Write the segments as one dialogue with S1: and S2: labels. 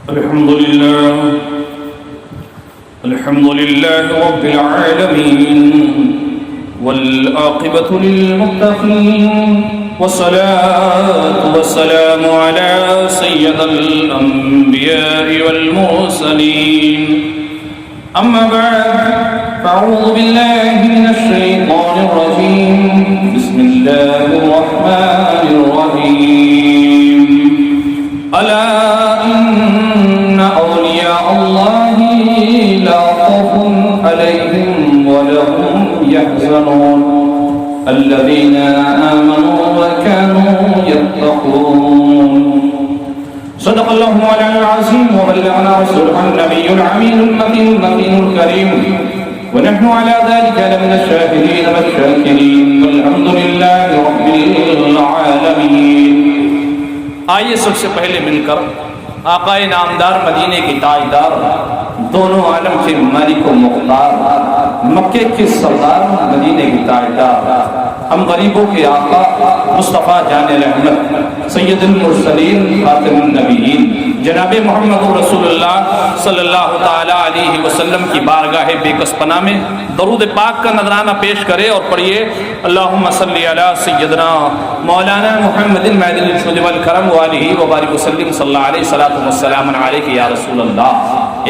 S1: الحمد لله رب العالمين والعاقبة للمتقين والصلاة والسلام على سيد الأنبياء والمرسلين أما بعد فأعوذ بالله من الشيطان الرجيم بسم الله الرحمن الرحيم ألا إن أولياء الله لا خوف عليهم ولا هم يحزنون الذين آمنوا وكانوا يتقون صدق الله مولانا العظيم وبلغنا رسوله النبي العمين المكين الكريم ونحن على ذلك لمن الشاهدين والشاكرين والحمد لله رب العالمين. آئیے سب سے پہلے مل کر آقا نامدار مدینے کی تاجدار دونوں عالم کے مالک و مختار مکے کے سردار مدینے کی تاجدار ہم غریبوں کے آقا مصطفیٰ جان رحمت سید المرسلین خاتم النبیین جناب محمد رسول اللہ صلی اللہ تعالی علیہ وسلم کی بارگاہ بے کس پناہ میں درود پاک کا نذرانہ پیش کرے اور پڑھیے اللہم صلی علی سیدنا مولانا محمد معدن الجود والکرم والہ وبارک وسلم صلی اللہ علیہ وسلم علیہ یا رسول اللہ.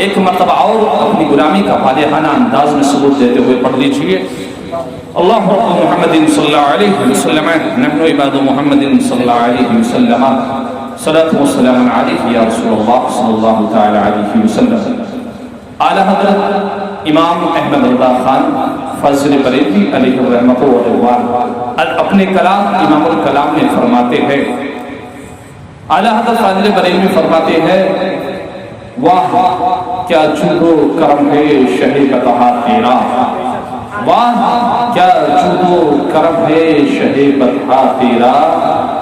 S1: ایک مرتبہ اور اپنی غلامی کا فاتحانہ انداز میں ثبوت دیتے ہوئے پڑھ لیجیے. اللہ رب محمد صلی اللہ علیہ وسلم نحن عباد محمد صلی اللہ علیہ وسلم صلاة والسلام علیہ یا رسول اللہ صلی اللہ تعالی علیہ وسلم. اعلی حضرت امام احمد رضا خان فضل بریلوی علیہ الرحمۃ والرضوان اپنے کلام امام الکلام میں فرماتے ہیں، اعلی حضرت فضل بریلوی فرماتے ہیں، واہ کیا جود و کرم ہے شہ بطحا تیرا، واہ کیا جود و کرم ہے شہ بطحا تیرا،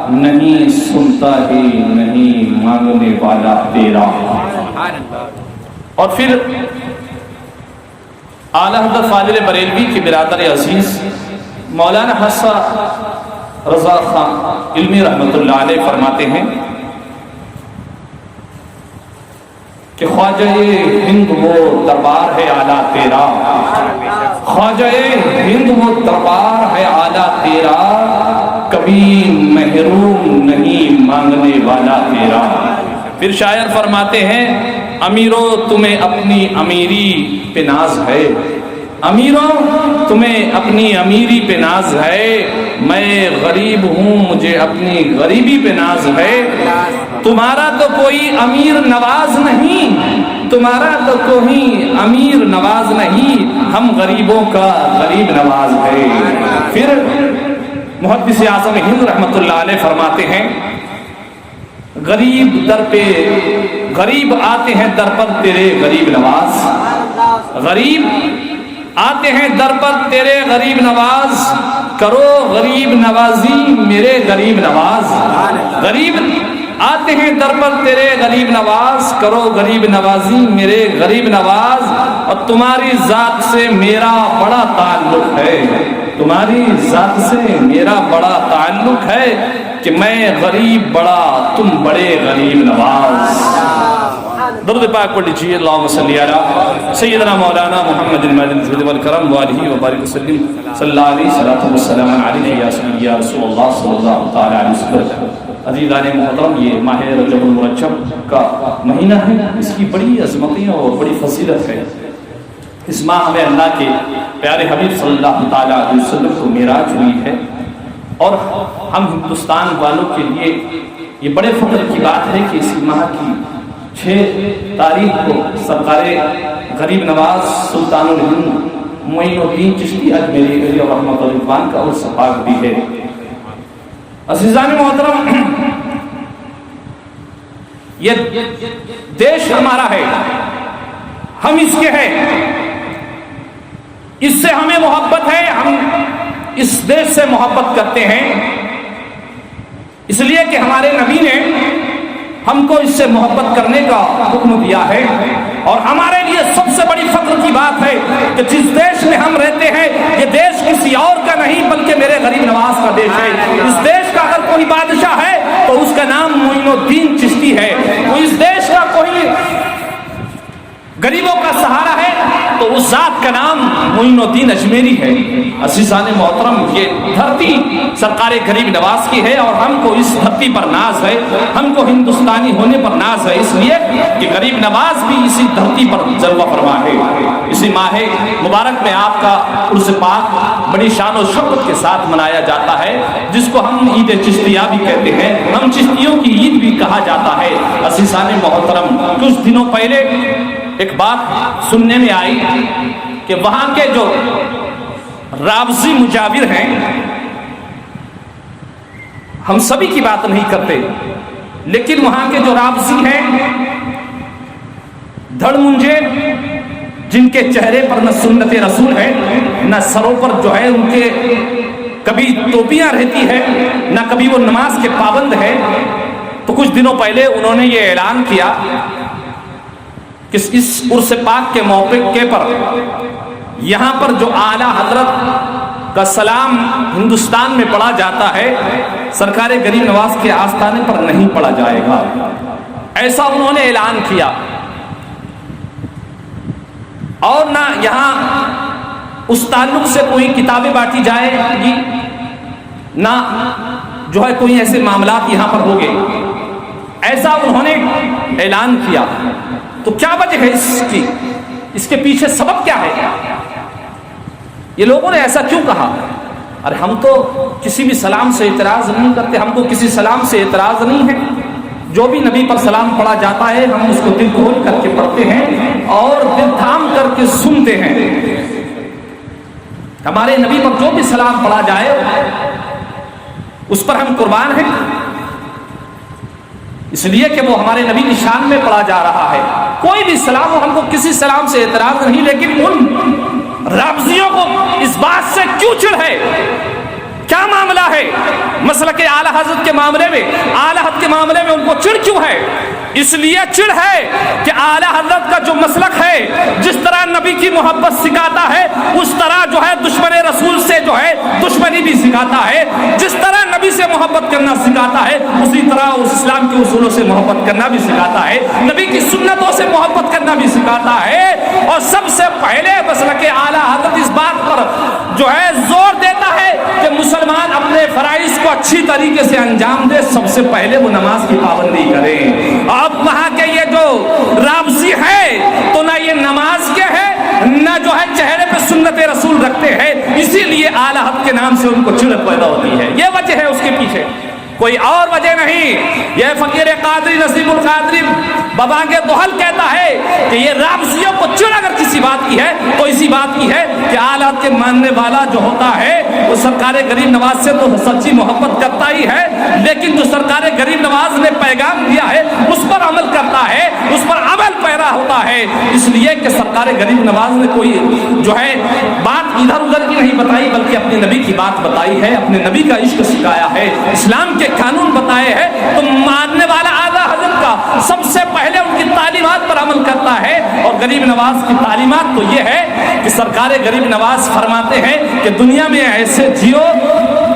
S1: نہیں سنتا ہی نہیں مانگنے والا تیرا. اور پھر اعلیٰ حضرت فاضل بریلوی کے برادر عزیز مولانا حسن رضا خان علمی رحمۃ اللہ علیہ فرماتے ہیں کہ خواجہ ہند وہ دربار ہے اعلیٰ تیرا، خواجہ ہند وہ دربار ہے اعلیٰ تیرا، کبھی محروم نہیں مانگنے والا تیرا. پھر شاعر فرماتے ہیں امیروں تمہیں اپنی امیری پہ ناز ہے، امیروں تمہیں اپنی امیری پہ ناز ہے، میں غریب ہوں مجھے اپنی غریبی پہ ناز ہے. تمہارا تو کوئی امیر نواز نہیں، تمہارا تو کوئی امیر نواز نہیں، ہم غریبوں کا غریب نواز ہے. پھر محدث اعظم ہند رحمۃ اللہ علیہ فرماتے ہیں غریب در پہ غریب آتے ہیں در پر تیرے غریب نواز، غریب آتے ہیں در پر تیرے غریب نواز، کرو غریب نوازی میرے غریب نواز. غریب آتے ہیں در پر تیرے غریب نواز، کرو غریب نوازی میرے غریب نواز. اور تمہاری ذات سے میرا بڑا تعلق ہے، تمہاری ذات سے میرا بڑا تعلق ہے کہ میں غریب بڑا تم بڑے غریب نواز. درود پاک پڑھ لیجیے اللہم صلی علی سیدنا مولانا محمد معدن الجود والکرم والہ وبارک وسلم صلی اللہ علیہ وسلم علیہ یا رسول اللہ صلی اللہ تعالی علیہ وسلم. عزیزان محترم، یہ ماہ رجب المرجب کا مہینہ ہے، اس کی بڑی عظمتیں اور بڑی فضیلت ہے. اس ماہ میں اللہ کے پیارے حبیب صلی اللہ تعالی علیہ وسلم کو معراج ہوئی ہے، اور ہم ہندوستان والوں کے لیے یہ بڑے فخر کی بات ہے کہ اس ماہ کی 6 تاریخ کو سرکار غریب نواز سلطان الہند معین الدین چشتی اجمیری علیہ رحمۃ اللہ کا عرس پاک بھی ہے. عزیزان محترم، یہ دیش ہمارا ہے، ہم اس کے ہیں، اس سے ہمیں محبت ہے، ہم اس دیش سے محبت کرتے ہیں، اس لیے کہ ہمارے نبی نے ہم کو اس سے محبت کرنے کا حکم دیا ہے. اور ہمارے لیے سب سے بڑی فخر کی بات ہے کہ جس دیش میں ہم رہتے ہیں یہ دیش کسی اور کا نہیں بلکہ میرے غریب نواز کا دیش ہے. اس دیش کا اگر کوئی بادشاہ ہے تو اس کا نام معین الدین چشتی ہے. اس دیش کا کوئی اس ذات کا نام معین الدین اجمیری ہے۔ عزیزان محترم، یہ دھرتی سرکار غریب نواز کی ہے اور ہم کو اس دھرتی پر ناز ہے، ہم کو ہندوستانی ہونے پر ناز ہے، اس لیے کہ غریب نواز بھی اسی دھرتی پر جلوہ فرما ہے۔ اسی ماہ مبارک میں آپ کا عرس پاک بڑی شان و شوکت کے ساتھ منایا جاتا ہے، جس کو ہم عید چشتیہ بھی کہتے ہیں، ہم چشتیوں کی عید بھی کہا جاتا ہے۔ عزیزان محترم، کچھ دنوں پہلے ایک بات سننے میں آئی کہ وہاں کے جو رابضی مجاور ہیں، ہم سبھی کی بات نہیں کرتے، لیکن وہاں کے جو رابضی ہیں دھڑ منجے، جن کے چہرے پر نہ سنت رسول ہے، نہ سروں پر جو ہے ان کے کبھی ٹوپیاں رہتی ہے، نہ کبھی وہ نماز کے پابند ہے، تو کچھ دنوں پہلے انہوں نے یہ اعلان کیا کہ اس عرس پاک کے موقع پر یہاں پر جو اعلیٰ حضرت کا سلام ہندوستان میں پڑھا جاتا ہے، سرکار غریب نواز کے آستانے پر نہیں پڑھا جائے گا۔ ایسا انہوں نے اعلان کیا، اور نہ یہاں اس تعلق سے کوئی کتابیں بانٹی جائے گی، نہ جو ہے کوئی ایسے معاملات یہاں پر ہوں گے، ایسا انہوں نے اعلان کیا۔ تو کیا وجہ ہے اس کی؟ اس کے پیچھے سبب کیا ہے؟ یہ لوگوں نے ایسا کیوں کہا؟ ارے ہم تو کسی بھی سلام سے اعتراض نہیں کرتے، ہم کو کسی سلام سے اعتراض نہیں ہے، جو بھی نبی پر سلام پڑھا جاتا ہے ہم اس کو دل کھول کر کے پڑھتے ہیں اور دل تھام کر کے سنتے ہیں۔ ہمارے نبی پر جو بھی سلام پڑھا جائے اس پر ہم قربان ہیں، اس لیے کہ وہ ہمارے نبی کی شان میں پڑھا جا رہا ہے۔ کوئی بھی سلام ہو، ہم کو کسی سلام سے اعتراض نہیں، لیکن ان رابضیوں کو اس بات سے کیوں چڑ ہے؟ کیا معاملہ ہے؟ مسلک اعلیٰ حضرت کے معاملے میں، اعلیٰ حضرت کے معاملے میں ان کو چڑ کیوں ہے؟ اس لیے چڑ ہے کہ اعلیٰ حضرت کا جو مسلک ہے، جس طرح نبی کی محبت سکھاتا ہے اس طرح جو ہے دشمن رسول سے جو ہے دشمنی بھی سکھاتا ہے، جس طرح نبی سے محبت کرنا سکھاتا ہے اسی طرح اس اسلام کے اصولوں سے محبت کرنا بھی سکھاتا ہے، نبی کی سنتوں سے محبت کرنا بھی سکھاتا ہے۔ اور سب سے پہلے مسلک اعلیٰ حضرت اس بات پر جو ہے زور دیتا ہے کہ مسلمان اپنے فرائض کو اچھی طریقے سے انجام دے، سب سے پہلے وہ نماز کی پابندی کریں۔ اب وہاں کے یہ جو رابضی ہے تو نہ یہ نماز کے ہے، نہ جو ہے چہرے پہ سنت رسول رکھتے ہیں، اسی لیے اعلیٰ حضرت کے نام سے ان کو چڑ پیدا ہوتی ہے۔ یہ وجہ ہے اس کے پیچھے، کوئی اور وجہ نہیں۔ یہ فقیر قادری نصیب القادری بابا کے دوحل کہتا ہے کہ یہ رابضیوں کو چڑ اگر کسی بات کی ہے تو اسی بات کی ہے کہ اعلیٰ کے ماننے والا جو ہوتا ہے وہ سرکار غریب نواز سے تو سچی محبت کرتا ہی ہے، لیکن جو سرکار غریب نواز نے پیغام دیا ہے اس پر عمل کرتا ہے، اس پر عمل پیرا ہوتا ہے۔ اس لیے کہ سرکار غریب نواز نے کوئی جو ہے بات ادھر ادھر کی نہیں بتائی، بلکہ اپنے نبی کی بات بتائی ہے، اپنے نبی کا عشق سکھایا ہے، اسلام کے قانون بتائے ہیں، تو ماننے والا اعلیٰ حضرت کا سب سے پہلے ان کی تعلیمات پر عمل کرتا ہے۔ اور غریب نواز کی تعلیمات تو یہ ہے کہ سرکار غریب نواز فرماتے ہیں کہ دنیا میں ایسے جیو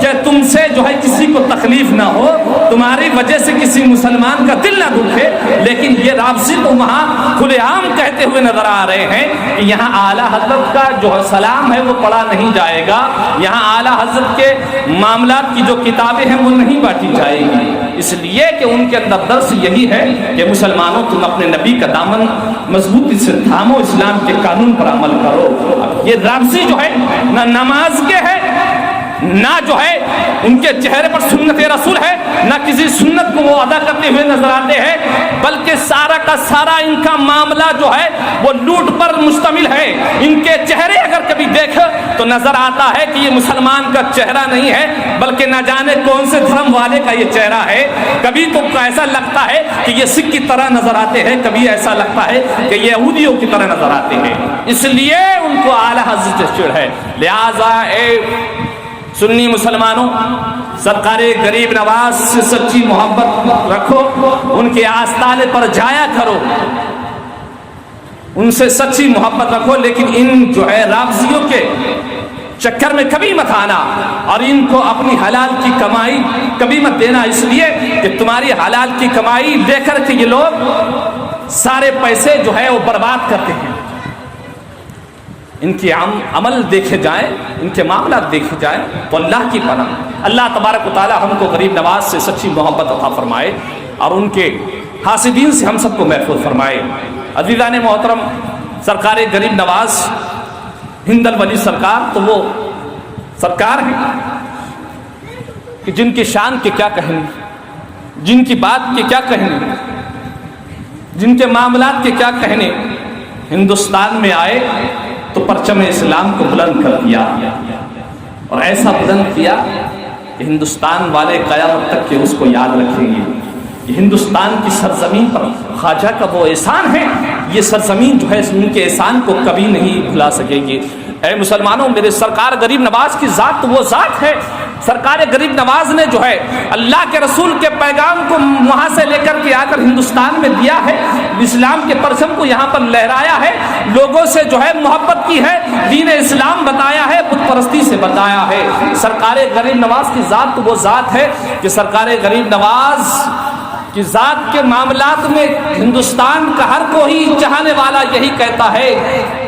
S1: کہ تم سے جو ہے کسی کو تکلیف نہ ہو، تمہاری وجہ سے کسی مسلمان کا دل نہ دکھے، لیکن یہ رابضی تو وہاں کھلے عام کہتے ہوئے نظر آ رہے ہیں کہ یہاں اعلیٰ حضرت کا جو سلام ہے وہ پڑھا نہیں جائے گا، یہاں اعلیٰ حضرت کے معاملات کی جو کتابیں ہیں وہ نہیں بانٹی جائے گی، اس لیے کہ ان کے اندر درس یہی ہے کہ مسلمانوں تم اپنے نبی کا دامن مضبوطی سے تھامو، اسلام کے قانون پر عمل کرو۔ اب یہ رابضی جو ہے نہ نماز کے ہے، نہ جو ہے ان کے چہرے پر سنت رسول ہے، نہ کسی سنت کو وہ ادا کرتے ہوئے نظر آتے ہیں، بلکہ سارا کا سارا ان کا معاملہ جو ہے وہ لوٹ پر مشتمل ہے۔ ان کے چہرے اگر کبھی دیکھ تو نظر آتا ہے کہ یہ مسلمان کا چہرہ نہیں ہے، بلکہ نہ جانے کون سے دھرم والے کا یہ چہرہ ہے۔ کبھی تو ایسا لگتا ہے کہ یہ سکھ کی طرح نظر آتے ہیں، کبھی ایسا لگتا ہے کہ یہ یہودیوں کی طرح نظر آتے ہیں، اس لیے ان کو اعلیٰ حضرت سے چڑ ہے۔ لہذا سنی مسلمانوں، سرکار غریب نواز سے سچی محبت رکھو، ان کے آستانے پر جایا کرو، ان سے سچی محبت رکھو، لیکن ان جو ہے رابضیوں کے چکر میں کبھی مت آنا اور ان کو اپنی حلال کی کمائی کبھی مت دینا، اس لیے کہ تمہاری حلال کی کمائی لے کر کے یہ لوگ سارے پیسے جو ہے وہ برباد کرتے ہیں۔ ان کے عمل دیکھے جائیں، ان کے معاملات دیکھے جائیں تو اللہ کی پناہ۔ اللہ تبارک و تعالی ہم کو غریب نواز سے سچی محبت عطا فرمائے اور ان کے حاسدین سے ہم سب کو محفوظ فرمائے۔ عزیزان محترم، سرکار غریب نواز ہند الولی سرکار تو وہ سرکار ہیں کہ جن کی شان کے کیا کہنے، جن کی بات کے کیا کہنے، جن کے معاملات کے کیا کہنے۔ ہندوستان میں آئے تو پرچم اسلام کو بلند کر دیا اور ایسا بلند کیا کہ ہندوستان والے قیامت تک کے اس کو یاد رکھیں گے۔ یہ ہندوستان کی سرزمین پر خواجہ کا وہ احسان ہے، یہ سرزمین جو ہے ان کے احسان کو کبھی نہیں بھلا سکے گی۔ اے مسلمانوں، میرے سرکار غریب نواز کی ذات وہ ذات ہے۔ سرکار غریب نواز نے جو ہے اللہ کے رسول کے پیغام کو وہاں سے لے کر کے آ کر ہندوستان میں دیا ہے، اسلام کے پرچم کو یہاں پر لہرایا ہے، لوگوں سے جو ہے محبت کی ہے، دین اسلام بتایا ہے، بت پرستی سے بتایا ہے۔ سرکار غریب نواز کی ذات وہ ذات ہے کہ سرکار غریب نواز کی ذات کے معاملات میں ہندوستان کا ہر کوئی چاہنے والا یہی کہتا ہے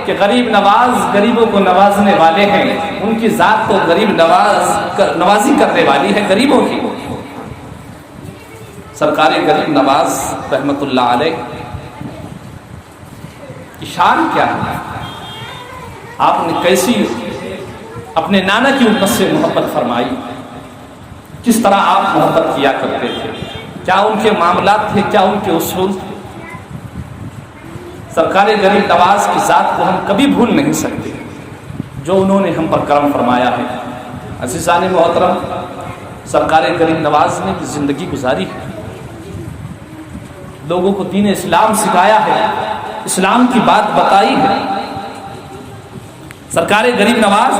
S1: کہ غریب نواز غریبوں کو نوازنے والے ہیں، ان کی ذات تو غریب نوازی کرنے والی ہے غریبوں کی۔ سرکار غریب نواز رحمت اللہ علیہ کی شان کیا ہے؟ آپ نے کیسی اپنے نانا کی امت سے محبت فرمائی، کس طرح آپ محبت کیا کرتے تھے، کیا ان کے معاملات تھے، کیا ان کے اصول تھے۔ سرکار غریب نواز کی ذات کو ہم کبھی بھول نہیں سکتے، جو انہوں نے ہم پر کرم فرمایا ہے۔ عزیزان محترم، سرکار غریب نواز نے زندگی گزاری ہے، لوگوں کو دین اسلام سکھایا ہے، اسلام کی بات بتائی ہے۔ سرکار غریب نواز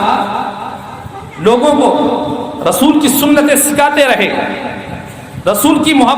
S1: لوگوں کو رسول کی سنتیں سکھاتے رہے، رسول کی محبت